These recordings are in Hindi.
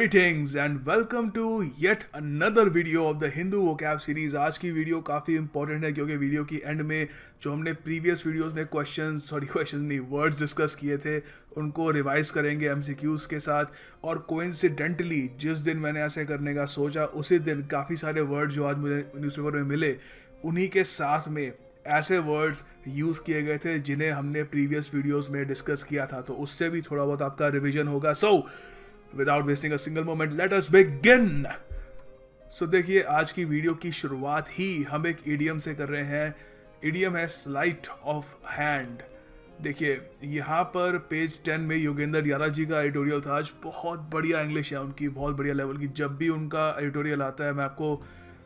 Greetings and welcome to yet another video of the Hindu vocab series। आज की वीडियो काफ़ी इंपॉर्टेंट है क्योंकि वीडियो की एंड में जो हमने प्रीवियस वीडियोस में क्वेश्चन नहीं वर्ड्स डिस्कस किए थे उनको रिवाइज करेंगे एमसीक्यूज के साथ। और कोइंसिडेंटली जिस दिन मैंने ऐसे करने का सोचा उसी दिन काफ़ी सारे वर्ड जो आज मुझे न्यूज़पेपर में मिले उन्हीं के साथ में ऐसे वर्ड्स यूज़ किए गए थे जिन्हें हमने प्रीवियस वीडियोस में डिस्कस किया था, तो उससे भी थोड़ा बहुत आपका रिवीजन होगा। So without wasting a single moment let us begin. So देखिए, आज की वीडियो की शुरुआत ही हम एक इडियम से कर रहे हैं। इडियम है स्लाइट ऑफ हैंड। देखिए यहाँ पर पेज 10 में योगेंद्र यादव जी का एडिटोरियल था। आज बहुत बढ़िया इंग्लिश है उनकी, बहुत बढ़िया लेवल की। जब भी उनका एडिटोरियल आता है मैं आपको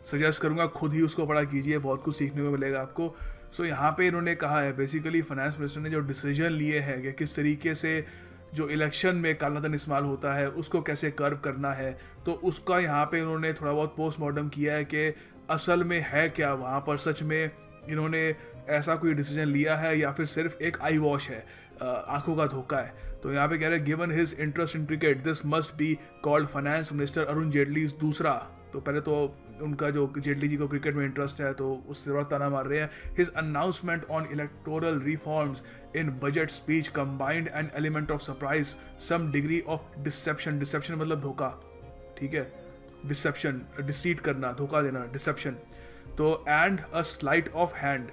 सजेस्ट करूँगा खुद ही उसको पढ़ा कीजिए, बहुत कुछ सीखने को मिलेगा आपको। सो यहाँ पे इन्होंने कहा है बेसिकली फाइनेंस मिनिस्टर ने जो डिसीजन लिए हैं कि किस तरीके से जो इलेक्शन में काला धन इस्तेमाल होता है उसको कैसे कर्व करना है, तो उसका यहाँ पे इन्होंने थोड़ा बहुत पोस्टमार्टम किया है कि असल में है क्या वहाँ पर, सच में इन्होंने ऐसा कोई डिसीजन लिया है या फिर सिर्फ एक आई वॉश है, आंखों का धोखा है। तो यहाँ पे कह रहे हैं given his interest in cricket this must be called finance minister Arun Jaitley दूसरा। तो पहले तो उनका जो जेटली जी को क्रिकेट में इंटरेस्ट है तो उससे बड़ा ताना मार रहे हैं। His announcement on electoral reforms in budget speech combined an element of surprise some degree of deception. Deception मतलब धोखा, ठीक है, डिसेप्शन डिसीट करना, धोखा देना, डिसेप्शन। तो and a slight of hand,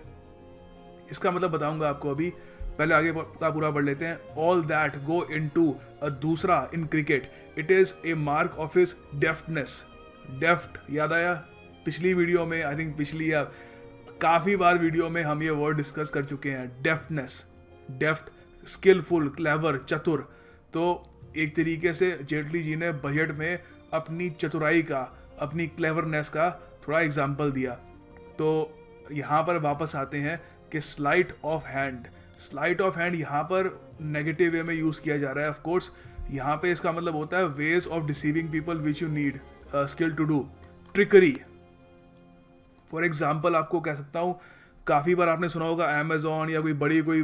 इसका मतलब बताऊंगा आपको अभी, पहले आगे का पूरा पढ़ लेते हैं। All that go into a दूसरा in cricket it is a mark of his deftness. Deft याद आया पिछली वीडियो में, आई थिंक पिछली या काफ़ी बार वीडियो में हम ये वर्ड डिस्कस कर चुके हैं। डेफ्टनेस, डेफ्ट स्किलफुल, क्लेवर, चतुर। तो एक तरीके से जेटली जी ने बजट में अपनी चतुराई का, अपनी क्लेवरनेस का थोड़ा एग्जाम्पल दिया। तो यहाँ पर वापस आते हैं कि slight of hand. Slight of hand यहाँ पर नेगेटिव वे में यूज़ किया जा रहा है। ऑफ कोर्स यहाँ पे इसका मतलब होता है ways of deceiving people which you need skill to do, trickery. For example आपको कह सकता हूँ, काफ़ी बार आपने सुना होगा अमेजोन या कोई बड़ी कोई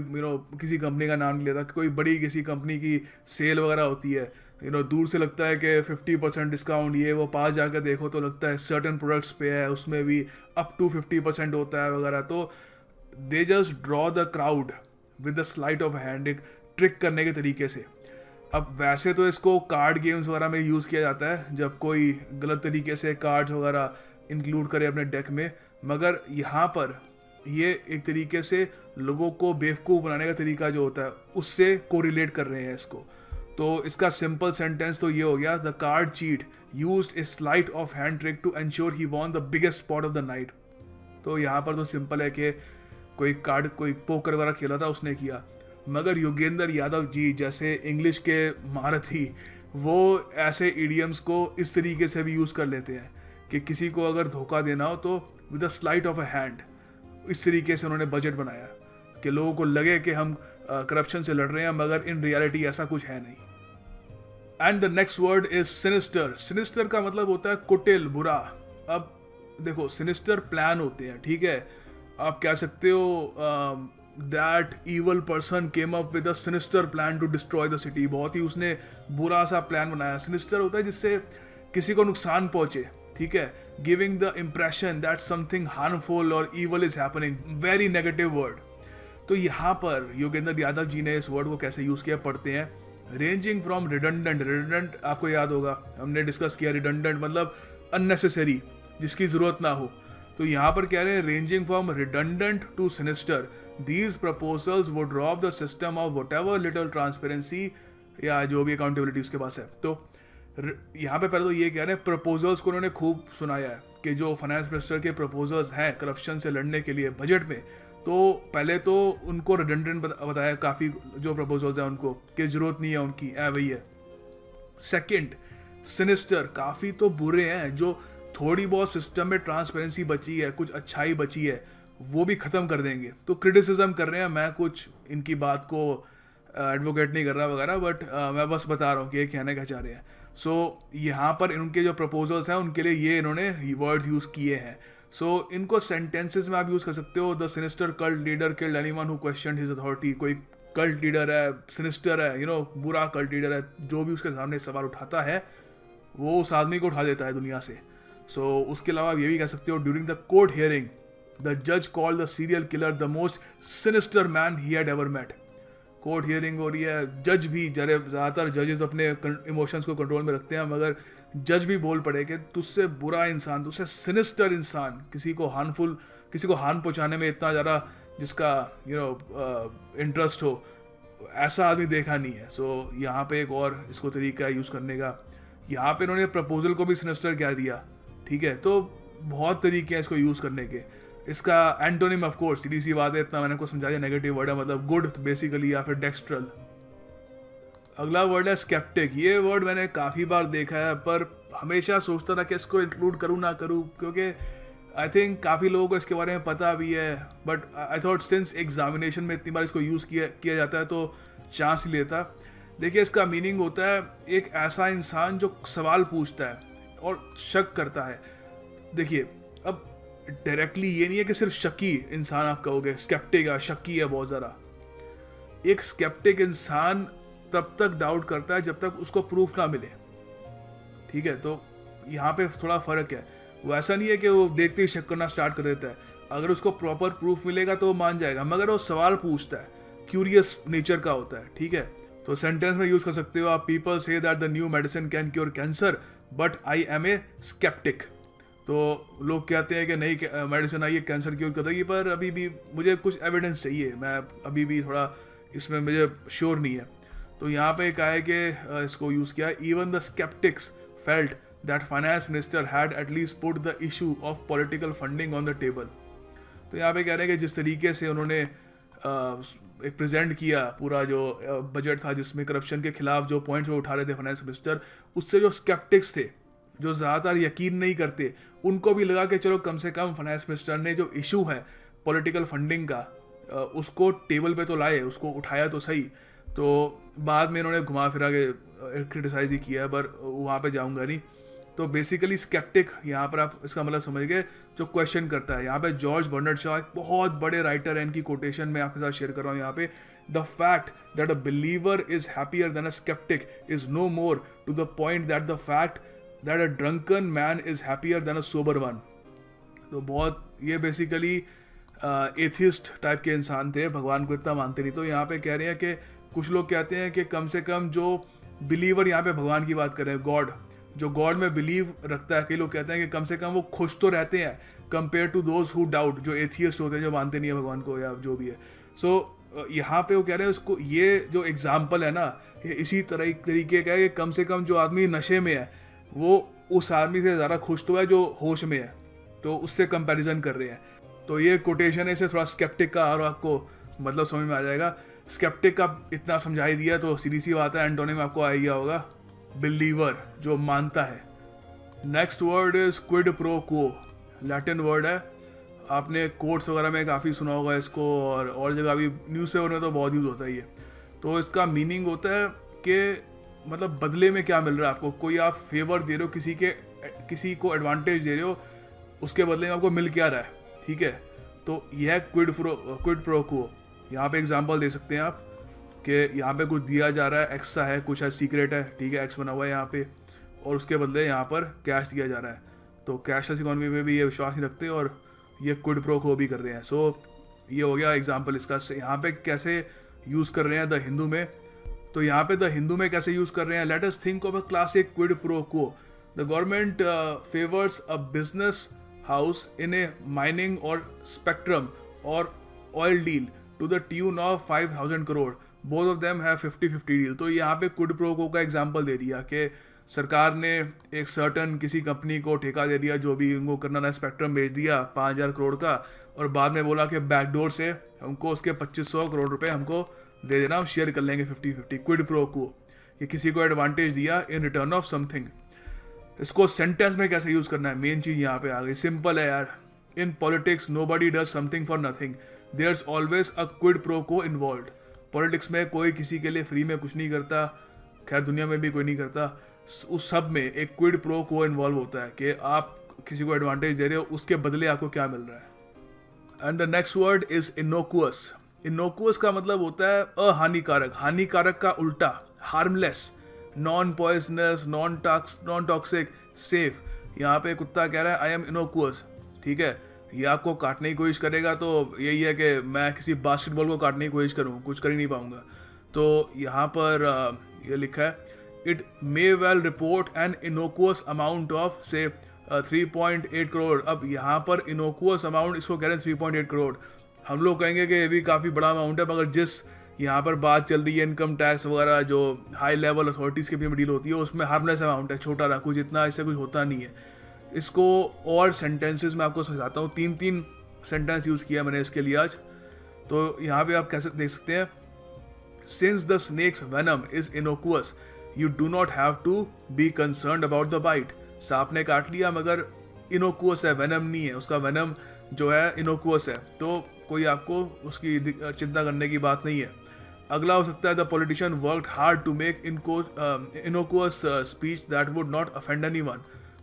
किसी कंपनी का नाम लेता, कोई बड़ी किसी कंपनी की सेल वगैरह होती है, दूर से लगता है कि 50% डिस्काउंट, ये वो, पास जाकर देखो तो लगता है सर्टन प्रोडक्ट्स पे है, उसमें भी अप टू 50% होता है वगैरह। तो they just draw the crowd with the slight of hand, एक ट्रिक करने के तरीके से। अब वैसे तो इसको कार्ड गेम्स वगैरह में यूज़ किया जाता है जब कोई गलत तरीके से कार्ड्स वगैरह इंक्लूड करे अपने डेक में, मगर यहाँ पर ये एक तरीके से लोगों को बेवकूफ़ बनाने का तरीका जो होता है उससे कोरिलेट कर रहे हैं इसको। तो इसका सिंपल सेंटेंस तो ये हो गया, the card cheat used a sleight of hand trick to ensure he won the biggest spot of the night. तो यहाँ पर तो सिंपल है कि कोई पोकर वगैरह खेला था उसने किया, मगर योगेंद्र यादव जी जैसे इंग्लिश के महारथी वो ऐसे इडियम्स को इस तरीके से भी यूज़ कर लेते हैं कि किसी को अगर धोखा देना हो तो with a slight of a hand. इस तरीके से उन्होंने बजट बनाया कि लोगों को लगे कि हम करप्शन से लड़ रहे हैं, मगर इन रियलिटी ऐसा कुछ है नहीं। And the next word is sinister. Sinister का मतलब होता है कुटिल, बुरा। अब देखो, सिनिस्टर प्लान होते हैं, ठीक है, आप कह सकते हो that evil person came up with a sinister plan to destroy the city. बहुत ही उसने बुरा सा प्लान बनाया। सिनिस्टर होता है जिससे किसी को नुकसान पहुंचे, ठीक है, giving the impression that something harmful और evil is happening, very negative word. तो यहाँ पर योगेंद्र यादव जी ने इस वर्ड को कैसे यूज़ किया पढ़ते हैं। रेंजिंग फ्रॉम रिडंडेंट, रिडंडेंट आपको याद होगा, हमने डिस्कस किया, रिडंडेंट मतलब अननेसेसरी, जिसकी ज़रूरत ना हो। तो यहाँ पर कह रहे हैं ranging from redundant to sinister, these proposals would rob the system of whatever little transparency या जो भी अकाउंटेबिलिटी उसके पास है। तो यहाँ पे पहले तो ये कह रहे हैं प्रपोजल्स को उन्होंने खूब सुनाया है कि जो फाइनेंस मिनिस्टर के प्रपोजल्स हैं करप्शन से लड़ने के लिए बजट में, तो पहले तो उनको रिडंडेंट बताया काफ़ी, जो प्रपोजल्स हैं उनको कि ज़रूरत नहीं है उनकी, वही है। सेकेंड, सिनिस्टर, काफ़ी तो बुरे हैं, जो थोड़ी बहुत सिस्टम में ट्रांसपेरेंसी बची है, कुछ अच्छाई बची है, वो भी ख़त्म कर देंगे। तो क्रिटिसिज्म कर रहे हैं, मैं कुछ इनकी बात को एडवोकेट नहीं कर रहा वगैरह, बट मैं बस बता रहा हूँ कि ये कहने क्या चाह रहे हैं। सो यहाँ पर इनके जो प्रपोजल्स हैं उनके लिए ये इन्होंने वर्ड्स यूज़ किए हैं। सो इनको सेंटेंसेस में आप यूज़ कर सकते हो। The sinister cult leader killed anyone who questioned his authority. कोई कल्ट लीडर है, सिनिस्टर है, बुरा कल्ट लीडर है, जो भी उसके सामने सवाल उठाता है वो उस आदमी को उठा देता है दुनिया से। सो उसके अलावा आप ये भी कह सकते हो, during the court hearing the जज called the serial killer the most sinister man he had ever met. Court hearing हो रही है, जज भी, ज़्यादातर जजेस अपने इमोशंस को कंट्रोल में रखते हैं, मगर जज भी बोल पड़े कि तुझसे बुरा इंसान, तुझसे सिनिस्टर इंसान, किसी को हार्म पहुंचाने में इतना ज़्यादा जिसका इंटरेस्ट हो, ऐसा आदमी देखा नहीं है। सो यहाँ पे एक और इसको तरीका यूज़ करने का, यहाँ पे इन्होंने प्रपोजल को भी सिनिस्टर कह दिया, ठीक है। तो बहुत तरीके हैं इसको यूज़ करने के। इसका एंटोनिम ऑफ कोर्स सीधी सी बात है, इतना मैंने आपको समझा दिया, नेगेटिव वर्ड है, मतलब गुड बेसिकली, या फिर डेक्स्ट्रल। अगला वर्ड है स्केप्टिक। ये वर्ड मैंने काफ़ी बार देखा है, पर हमेशा सोचता था कि इसको इंक्लूड करूँ ना करूँ, क्योंकि आई थिंक काफ़ी लोगों को इसके बारे में पता भी है, but I thought since examination में इतनी बार इसको यूज़ किया जाता है तो चांस ही लेता। देखिए, इसका मीनिंग होता है एक ऐसा इंसान जो सवाल पूछता है और शक करता है। देखिए, अब डायरेक्टली ये नहीं है कि सिर्फ शकी इंसान आप कहोगे, स्केप्टिक है, शक्की है बहुत ज़्यादा। एक स्केप्टिक इंसान तब तक डाउट करता है जब तक उसको प्रूफ ना मिले, ठीक है। तो यहाँ पे थोड़ा फ़र्क है। वो ऐसा नहीं है कि वो देखते ही शक करना स्टार्ट कर देता है, अगर उसको प्रॉपर प्रूफ मिलेगा तो वो मान जाएगा, मगर वो सवाल पूछता है, क्यूरियस नेचर का होता है, ठीक है। तो सेंटेंस में यूज़ कर सकते हो आप, पीपल से that the new medicine can cure cancer but I am a sceptic. तो लोग कहते हैं कि नहीं, मेडिसिन आई है कैंसर क्योर कर देगी, पर अभी भी मुझे कुछ एविडेंस चाहिए, मैं अभी भी थोड़ा इसमें मुझे श्योर नहीं है। तो यहाँ पे कहा है कि इसको यूज़ किया, even the sceptics felt that finance minister had at least put the issue of political funding on the table. तो यहाँ पे कह रहे हैं कि जिस तरीके से उन्होंने एक प्रेजेंट किया पूरा जो बजट था, जिसमें करप्शन के खिलाफ जो पॉइंट्स वो उठा रहे थे फाइनेंस मिनिस्टर, उससे जो स्केप्टिक्स थे, जो ज़्यादातर यकीन नहीं करते, उनको भी लगा कि चलो कम से कम फाइनेंस मिनिस्टर ने जो इशू है पॉलिटिकल फंडिंग का, उसको टेबल पे तो लाए, उसको उठाया तो सही। तो बाद में इन्होंने घुमा फिरा के क्रिटिसाइज ही किया, पर वहाँ पे जाऊँगा नहीं। तो बेसिकली स्केप्टिक यहाँ पर आप इसका मतलब समझ गए, जो क्वेश्चन करता है। यहाँ पे जॉर्ज बर्नार्ड शॉ एक बहुत बड़े राइटर है, इनकी कोटेशन मैं आपके साथ शेयर कर रहा हूँ यहाँ पे, the fact that a believer is happier than a sceptic is no more to the point that the fact that a drunken man is happier than a sober one. तो बहुत ये बेसिकली एथिस्ट टाइप के इंसान थे, भगवान को इतना मानते नहीं। तो यहाँ पे कह रहे हैं कि कुछ लोग कहते हैं कि कम से कम जो बिलीवर, यहाँ पे भगवान की बात कर रहे हैं, गॉड, जो गॉड में बिलीव रखता है, कई लोग कहते हैं कि कम से कम वो खुश तो रहते हैं compare to those who doubt, जो एथियस्ट होते हैं, जो मानते नहीं है भगवान को या जो भी है। सो यहाँ पे वो कह रहे हैं उसको, ये जो एग्जाम्पल है ना, ये इसी तरीके का है कि कम से कम जो आदमी नशे में है वो उस आदमी से ज़्यादा खुश तो है जो होश में है, तो उससे कंपैरिजन कर रहे हैं। तो ये कोटेशन है, इसे थोड़ा स्केप्टिक का और आपको मतलब समझ में आ जाएगा। स्केप्टिक का इतना समझा ही दिया तो सीधी सी बात है, एंटोनिम आपको आ गया होगा, बिलीवर, जो मानता है। Next word is Kwid pro quo, Latin word है, आपने कोर्ट्स वगैरह में काफ़ी सुना होगा इसको, और जगह भी न्यूज़पेपर में तो बहुत यूज़ होता ही है। तो इसका मीनिंग होता है कि मतलब बदले में क्या मिल रहा है आपको, कोई आप फेवर दे रहे हो, किसी को एडवांटेज दे रहे हो, उसके बदले में आपको मिल क्या रहा है, ठीक है। तो यह है क्विड प्रो क्वो। यहाँ पे एग्जांपल दे सकते हैं आप कि यहाँ पे कुछ दिया जा रहा है, एक्स सा है, कुछ है सीक्रेट है, ठीक है, एक्स बना हुआ है यहाँ पे, और उसके बदले यहाँ पर कैश दिया जा रहा है। तो कैशलेस इकोनॉमी में भी ये विश्वास नहीं रखते और ये क्विड प्रो क्वो भी कर रहे हैं। सो ये हो गया एग्जांपल इसका। यहाँ पे कैसे यूज़ कर रहे हैं द हिंदू में, तो यहाँ पे द हिंदू में कैसे यूज़ कर रहे हैं, let us think of a classic quid pro quo. The government favours a business house in a mining और स्पेक्ट्रम और oil deal to the tune of 5,000 crore, both of them have 50-50 deal. तो यहाँ पे क्विड प्रो क्वो का एग्जांपल दे दिया कि सरकार ने एक सर्टन किसी कंपनी को ठेका दे दिया, जो भी उनको करना था, स्पेक्ट्रम बेच दिया 5,000 करोड़ का, और बाद में बोला कि बैकडोर से हमको उसके 2,500 करोड़ रुपए हमको दे देना, हम शेयर कर लेंगे 50-50। क्विड प्रो क्वो, कि किसी को एडवांटेज दिया इन रिटर्न ऑफ समथिंग। इसको सेंटेंस में कैसे यूज़ करना है, मेन चीज़ यहाँ पे आ गई, सिंपल है यार। In politics nobody does something for nothing, there's always a quid pro quo involved. Politics में कोई किसी के लिए फ्री में कुछ नहीं करता, खैर दुनिया में भी कोई नहीं करता, उस सब में एक क्विड प्रो क्वो इन्वॉल्व होता है कि आप किसी को एडवांटेज दे रहे हो, उसके बदले आपको क्या मिल रहा है। And the next word is innocuous. Innocuous का मतलब होता है अहानिकारक, हानिकारक का उल्टा, harmless, non poisonous, non toxic, safe. यहाँ पे कुत्ता कह रहा है आई एम इनोकुअस, ठीक है। ये आपको काटने की कोशिश करेगा तो यही है कि मैं किसी बास्केटबॉल को काटने की कोशिश करूँ, कुछ कर ही नहीं पाऊँगा। तो यहाँ पर ये लिखा है it may well report an innocuous amount of से 3.8 करोड़। अब यहाँ पर इनोकुअस अमाउंट इसको कह रहे हैं 3.8 करोड़। हम लोग कहेंगे कि ये भी काफ़ी बड़ा अमाउंट है, मगर जिस यहाँ पर बात चल रही है इनकम टैक्स वगैरह जो हाई लेवल अथॉरिटीज़ के भी डील होती है उसमें हार्मलेस अमाउंट है, छोटा रहा, कुछ इतना इससे कुछ होता नहीं है। इसको और सेंटेंसेस में आपको समझाता हूँ, 3 सेंटेंस यूज़ किया मैंने इसके लिए आज। तो यहाँ पे आप कैसे देख सकते हैं, since the snake's venom is innocuous you do not have to be concerned about the bite. सांप ने काट लिया मगर इनोकुअस है, वेनम नहीं है, उसका वेनम जो है इनोकुअस है, तो कोई आपको उसकी चिंता करने की बात नहीं है। अगला हो सकता है the politician worked hard to make innocuous speech that would not offend anyone.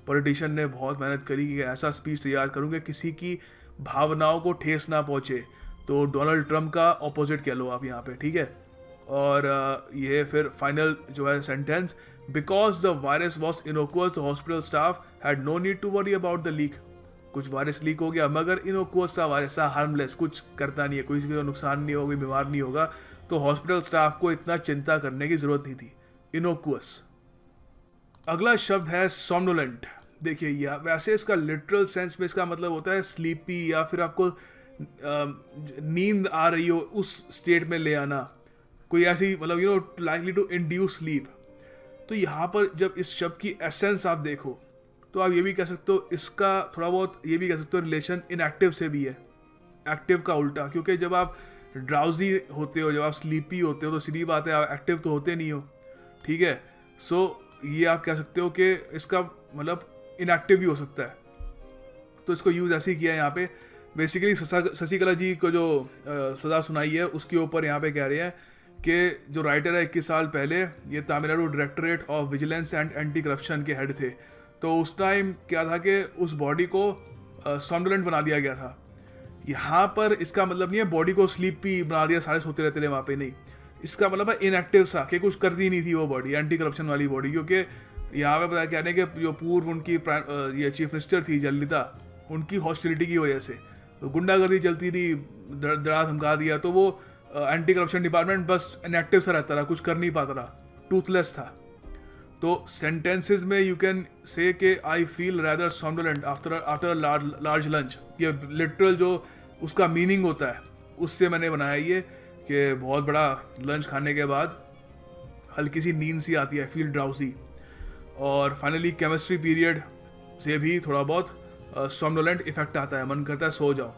Politician ने बहुत मेहनत करी कि ऐसा स्पीच तैयार करूँगा किसी की भावनाओं को ठेस ना पहुँचे। तो डोनाल्ड ट्रंप का ऑपोजिट कह लो आप यहाँ पे, ठीक है। और ये फिर फाइनल जो है sentence, because the virus was innocuous the hospital staff had no need to worry about the leak. कुछ वायरस लीक हो गया मगर इनोकुअस सा वायरस सा हार्मलेस, कुछ करता नहीं है, कोई किसी को नुकसान नहीं होगा, बीमार नहीं होगा, तो हॉस्पिटल स्टाफ को इतना चिंता करने की जरूरत नहीं थी। इनोकुअस। अगला शब्द है सोमनोलेंट। देखिए यह वैसे इसका लिटरल सेंस में इसका मतलब होता है स्लीपी, या फिर आपको नींद आ रही हो उस स्टेट में ले आना, कोई ऐसी मतलब लाइकली टू इंड्यूस स्लीप। तो यहाँ पर जब इस शब्द की एसेंस आप देखो तो आप ये भी कह सकते हो, इसका थोड़ा बहुत ये भी कह सकते हो रिलेशन इनएक्टिव से भी है, एक्टिव का उल्टा। क्योंकि जब आप ड्राउजी होते हो, जब आप स्लीपी होते हो तो सीधी बात है आप एक्टिव तो होते नहीं हो, ठीक है। सो ये आप कह सकते हो कि इसका मतलब इनएक्टिव भी हो सकता है। तो इसको यूज़ ऐसे ही किया है यहाँ पे। बेसिकली शशिकला जी को जो सज़ा सुनाई है उसके ऊपर यहाँ पे कह रहे हैं कि जो राइटर है 21 साल पहले ये Tamil Nadu directorate of vigilance and anti corruption के हेड थे। तो उस टाइम क्या था कि उस बॉडी को सॉम्नोलेंट बना दिया गया था। यहाँ पर इसका मतलब नहीं है बॉडी को स्लीपी बना दिया, सारे सोते रहते थे वहाँ पे, नहीं। इसका मतलब है इनएक्टिव सा, कि कुछ करती नहीं थी वो बॉडी, एंटी करप्शन वाली बॉडी। क्योंकि यहाँ पे पता क्या है कि जो पूर्व उनकी ये चीफ मिनिस्टर थी जयललिता, उनकी हॉस्टिलिटी की वजह से तो गुंडागर्दी चलती थी, डरा धमका दिया, तो वो एंटी करप्शन डिपार्टमेंट बस इनएक्टिव सा रहता रहा, कुछ कर नहीं पाता रहा, टूथलेस था। तो सेंटेंसेस में यू कैन से कि I feel rather somnolent after large lunch. ये लिटरल जो उसका मीनिंग होता है उससे मैंने बनाया ये कि बहुत बड़ा लंच खाने के बाद हल्की सी नींद सी आती है, फील ड्राउजी। और फाइनली केमिस्ट्री पीरियड से भी थोड़ा बहुत सॉम्नोलेंट इफेक्ट आता है, मन करता है सो जाओ।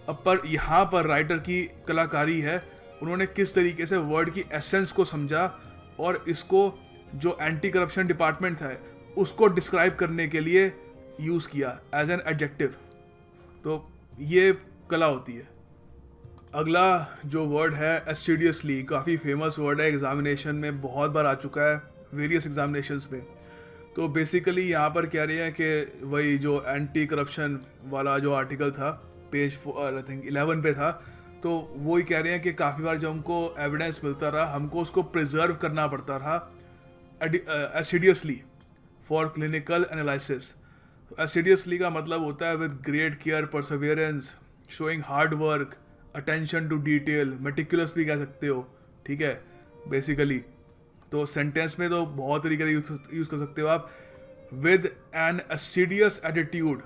अब पर यहाँ पर राइटर की कलाकारी है, उन्होंने किस तरीके से वर्ड की एसेंस को समझा और इसको जो एंटी करप्शन डिपार्टमेंट है उसको डिस्क्राइब करने के लिए यूज़ किया एज एन एडजेक्टिव। तो ये कला होती है। अगला जो वर्ड है एस्टिडियसली, काफ़ी फेमस वर्ड है, एग्जामिनेशन में बहुत बार आ चुका है, वेरियस एग्जामिनेशंस में। तो बेसिकली यहाँ पर कह रहे हैं कि वही जो एंटी करप्शन वाला जो आर्टिकल था पेज आई थिंक 11 पे था, तो वही कह रहे हैं कि काफ़ी बार जब हमको एविडेंस मिलता रहा हमको उसको प्रिजर्व करना पड़ता रहा assiduously for clinical analysis. Assiduously का मतलब होता है with great care, perseverance, showing hard work, attention to detail, meticulous भी कह सकते हो, ठीक है बेसिकली। तो सेंटेंस में तो बहुत तरीके यूज़ कर सकते हो आप, with an assiduous attitude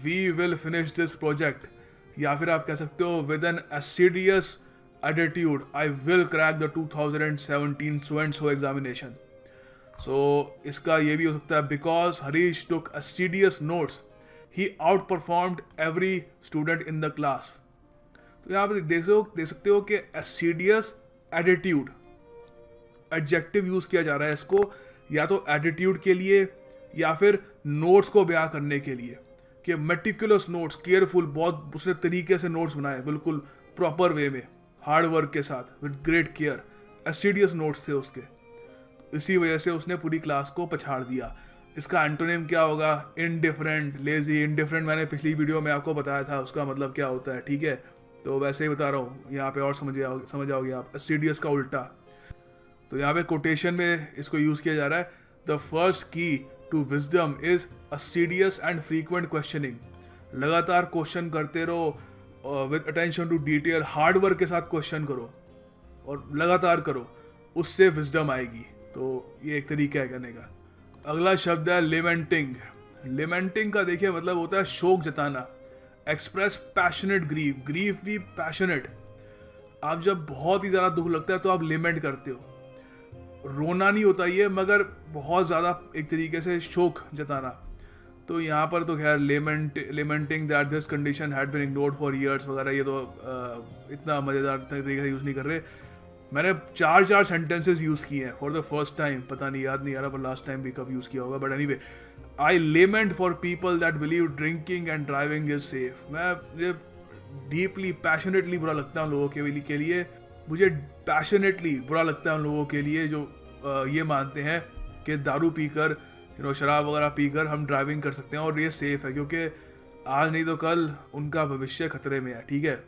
we will finish this project, या फिर आप कह सकते हो with an assiduous attitude I will crack the 2017 so and so examination. So इसका ये भी हो सकता है because Harish took assiduous notes he outperformed every student in the class. तो यहाँ पर देख सकते हो कि एसिडियस एटीट्यूड एडजेक्टिव यूज़ किया जा रहा है इसको, या तो एटीट्यूड के लिए या फिर नोट्स को बयां करने के लिए, कि मेटिकुलस नोट्स, केयरफुल, बहुत उसने तरीके से नोट्स बनाए बिल्कुल प्रॉपर वे में, हार्ड वर्क के साथ, विद ग्रेट केयर, एसिडियस नोट्स थे उसके। इसी वजह से उसने पूरी क्लास को पछाड़ दिया। इसका एंटोनिम क्या होगा? Indifferent, lazy. इनडिफरेंट मैंने पिछली वीडियो में आपको बताया था उसका मतलब क्या होता है, ठीक है। तो वैसे ही बता रहा हूँ यहाँ पे और समझ जाओगे आप, एसिडियस का उल्टा। तो यहाँ पे कोटेशन में इसको यूज़ किया जा रहा है, the first key to wisdom is assiduous and frequent questioning. लगातार क्वेश्चन करते रहो with attention to detail, hard work के साथ क्वेश्चन करो और लगातार करो, उससे विजडम आएगी। तो ये एक तरीका है कहने का। अगला शब्द है लेमेंटिंग। लेमेंटिंग का देखिए मतलब होता है शोक जताना, एक्सप्रेस पैशनेट ग्रीफ, ग्रीफ भी पैशनेट। आप जब बहुत ही ज़्यादा दुख लगता है तो आप लेमेंट करते हो, रोना नहीं होता ये, मगर बहुत ज़्यादा एक तरीके से शोक जताना। तो यहाँ पर तो खैर lamenting that this condition had been ignored for years वगैरह, ये तो इतना मज़ेदार तरीके से यूज़ नहीं कर रहे। मैंने चार सेंटेंसेस यूज़ किए हैं फॉर द फर्स्ट टाइम, पता नहीं याद नहीं आ रहा पर लास्ट टाइम भी कब यूज़ किया होगा, but anyway I lament for people that believe drinking and driving is safe. मुझे डीपली पैशनेटली बुरा लगता है उन लोगों के लिए, मुझे पैशनेटली बुरा लगता है उन लोगों के लिए जो ये मानते हैं कि दारू पीकर शराब वगैरह पीकर हम ड्राइविंग कर सकते हैं और ये सेफ़ है, क्योंकि आज नहीं तो कल उनका भविष्य खतरे में है। ठीक है,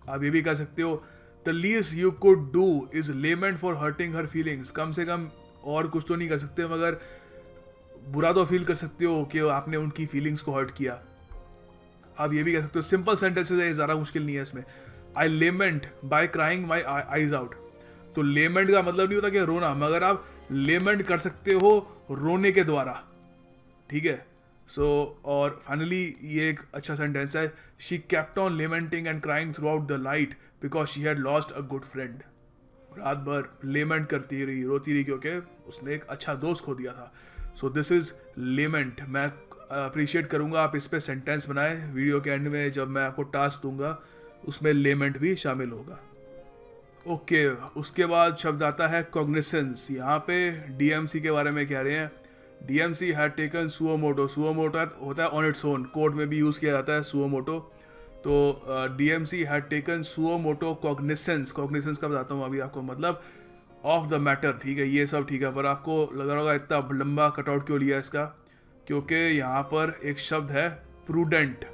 आप ये भी कह सकते हो the least you could do is lament for hurting her feelings. कम से कम और कुछ तो नहीं कर सकते, मगर बुरा तो फील कर सकते हो कि आपने उनकी फीलिंग्स को हर्ट किया। आप ये भी कह सकते हो, सिंपल सेंटेंसेस है, ज़्यादा मुश्किल नहीं है इसमें। I lament by crying my eyes out. तो लेमेंट का मतलब नहीं होता कि रोना, मगर आप लेमेंट कर सकते हो रोने के द्वारा। ठीक है, सो और फाइनली ये एक अच्छा सेंटेंस है, she kept on lamenting and crying through out the night because she had lost a good friend. रात भर लेमेंट करती रही, रोती रही, क्योंकि उसने एक अच्छा दोस्त खो दिया था। So this is lament. मैं अप्रिशिएट करूँगा आप इस पर सेंटेंस बनाएं। वीडियो के एंड में जब मैं आपको टास्क दूंगा उसमें लेमेंट भी शामिल होगा। ओके, उसके बाद शब्द आता है कॉग्निसेंस। यहाँ पे डीएमसी के बारे में कह रहे हैं, DMC had taken suo motu. Suo motu होता है ऑन इट्स ओन, कोर्ट में भी यूज़ किया जाता है सुओमोटो। तो DMC had taken suo motu cognisance. Cognisance का बताता हूँ अभी आपको, मतलब ऑफ द मैटर। ठीक है, ये सब ठीक है, पर आपको लग रहा होगा इतना लंबा कटआउट क्यों लिया इसका, क्योंकि यहाँ पर एक शब्द है प्रूडेंट।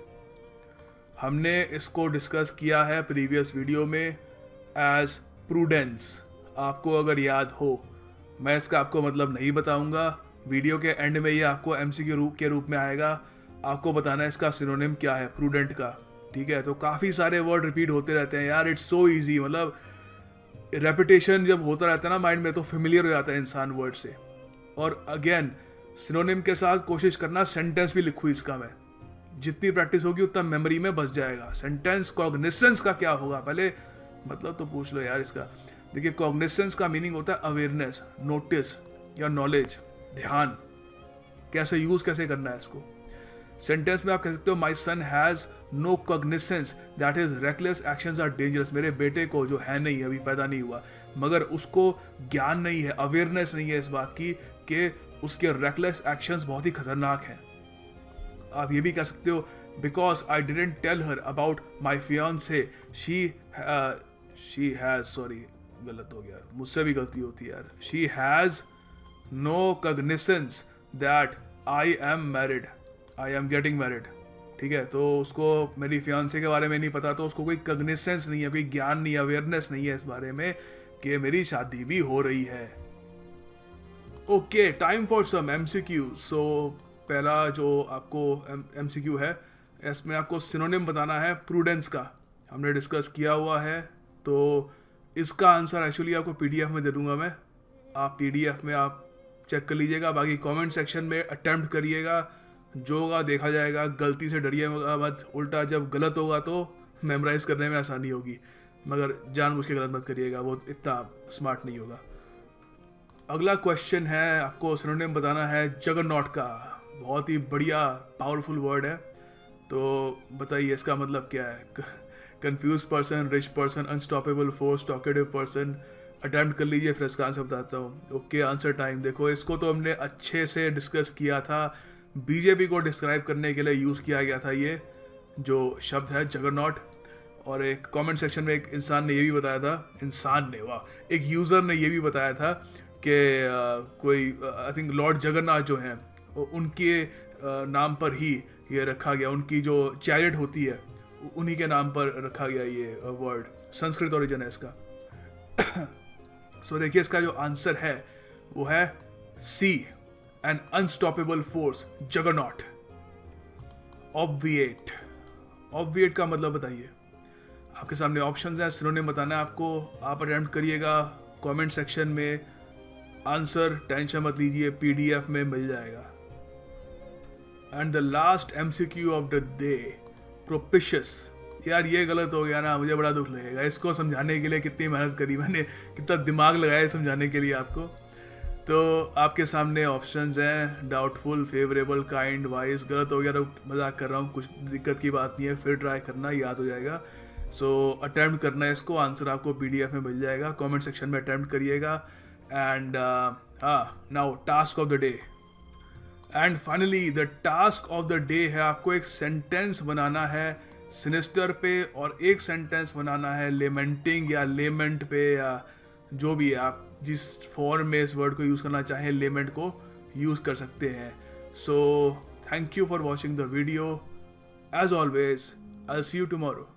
हमने इसको डिस्कस किया है प्रीवियस वीडियो में एज प्रूडेंस। आपको अगर याद हो, मैं इसका आपको मतलब नहीं बताऊंगा, वीडियो के एंड में ये आपको एमसीक्यू के रूप में आएगा। आपको बताना है इसका सिनोनिम क्या है प्रूडेंट का। ठीक है, तो काफ़ी सारे वर्ड रिपीट होते रहते हैं यार, इट्स सो ईजी। मतलब रेपिटेशन जब होता रहता है ना माइंड में, तो फेमिलियर हो जाता है इंसान वर्ड से। और अगेन सिनोनिम के साथ कोशिश करना, सेंटेंस भी लिखूँ इसका मैं, जितनी प्रैक्टिस होगी उतना मेमोरी में बस जाएगा। सेंटेंस कॉग्निसेंस का क्या होगा, पहले मतलब तो पूछ लो यार इसका। देखिए, कॉग्निसेंस का मीनिंग होता है अवेयरनेस, नोटिस या नॉलेज, ध्यान। कैसे यूज कैसे करना है इसको। सेंटेंस में आप कह सकते हो my son has no cognisance that is reckless actions are dangerous. मेरे बेटे को, जो है नहीं, अभी पैदा नहीं हुआ, मगर उसको ज्ञान नहीं है, अवेयरनेस नहीं है इस बात की कि उसके रेकलेस एक्शंस बहुत ही खतरनाक हैं। आप ये भी कह सकते हो because I didn't tell her about my fiancee she has, sorry गलत हो गया, मुझसे भी गलती होती है यार, she has no cognisance that I am married, I am getting married. ठीक है, तो उसको मेरी फियांसे के बारे में नहीं पता, तो उसको कोई कॉग्निसेंस नहीं है, कोई ज्ञान नहीं है, अवेयरनेस नहीं है इस बारे में कि मेरी शादी भी हो रही है। Okay, time for some MCQ. So पहला जो आपको एमसीक्यू है, इसमें आपको सिनोनिम बताना है प्रूडेंस का। हमने डिस्कस किया हुआ है, तो इसका आंसर एक्चुअली आपको पीडीएफ में दे दूंगा मैं। आप पीडीएफ में आप चेक कर लीजिएगा, बाकी कमेंट सेक्शन में अटेम्प्ट करिएगा, जो होगा देखा जाएगा। गलती से डरिएगा मत, उल्टा जब गलत होगा तो मेमोराइज करने में आसानी होगी, मगर जानबूझ के गलत मत करिएगा, वो इतना स्मार्ट नहीं होगा। अगला क्वेश्चन है, आपको सिनोनिम बताना है जगरनॉट का। बहुत ही बढ़िया पावरफुल वर्ड है, तो बताइए इसका मतलब क्या है। Confuse person, rich person, unstoppable force, talkative person. Attempt कर लीजिए, फिर इसका आंसर बताता हूँ। Okay, answer time. देखो, इसको तो हमने अच्छे से डिस्कस किया था, बीजेपी को डिस्क्राइब करने के लिए यूज़ किया गया था ये जो शब्द है जगरनॉट। और एक कमेंट सेक्शन में एक इंसान ने ये भी बताया था, इंसान ने, वाह, एक यूज़र ने ये भी बताया था कि कोई आई थिंक लॉर्ड जगन्नाथ जो हैं उनके नाम पर ही ये रखा गया, उनकी जो चैरिट होती है उन्हीं के नाम पर रखा गया ये वर्ड। संस्कृत ओरिजिन है इसका। सो देखिए इसका जो आंसर है वो है सी, एन अनस्टॉपेबल फोर्स, जगरनॉट। ऑब्विएट, ऑब्विएट का मतलब बताइए। आपके सामने ऑप्शंस हैं, सिनोनिम बताना है आपको। आप अटेम्प्ट करिएगा कमेंट सेक्शन में। आंसर टेंशन मत लीजिए, पीडीएफ में मिल जाएगा। And the last MCQ of the day, propitious. यार ये गलत हो गया ना, मुझे बड़ा दुख लगेगा। इसको समझाने के लिए कितनी मेहनत करी मैंने, कितना दिमाग लगाया समझाने के लिए आपको। तो आपके सामने ऑप्शंस हैं, डाउटफुल, फेवरेबल, काइंड, वाइज। गलत हो गया तो मजाक कर रहा हूँ, कुछ दिक्कत की बात नहीं है, फिर ट्राई करना, याद हो जाएगा। सो अटैम्प्ट करना है इसको, आंसर आपको पीडीएफ में मिल जाएगा। कमेंट सेक्शन में अटैम्प्ट करिएगा। And now task of the day. And finally the task of the day है, आपको एक सेंटेंस बनाना है सिनिस्टर पे, और एक सेंटेंस बनाना है लेमेंटिंग या लेमेंट पे, या जो भी है, आप जिस फॉर्म में इस वर्ड को यूज़ करना चाहें लेमेंट को यूज़ कर सकते हैं। So thank you for watching the video. As always I will see you tomorrow.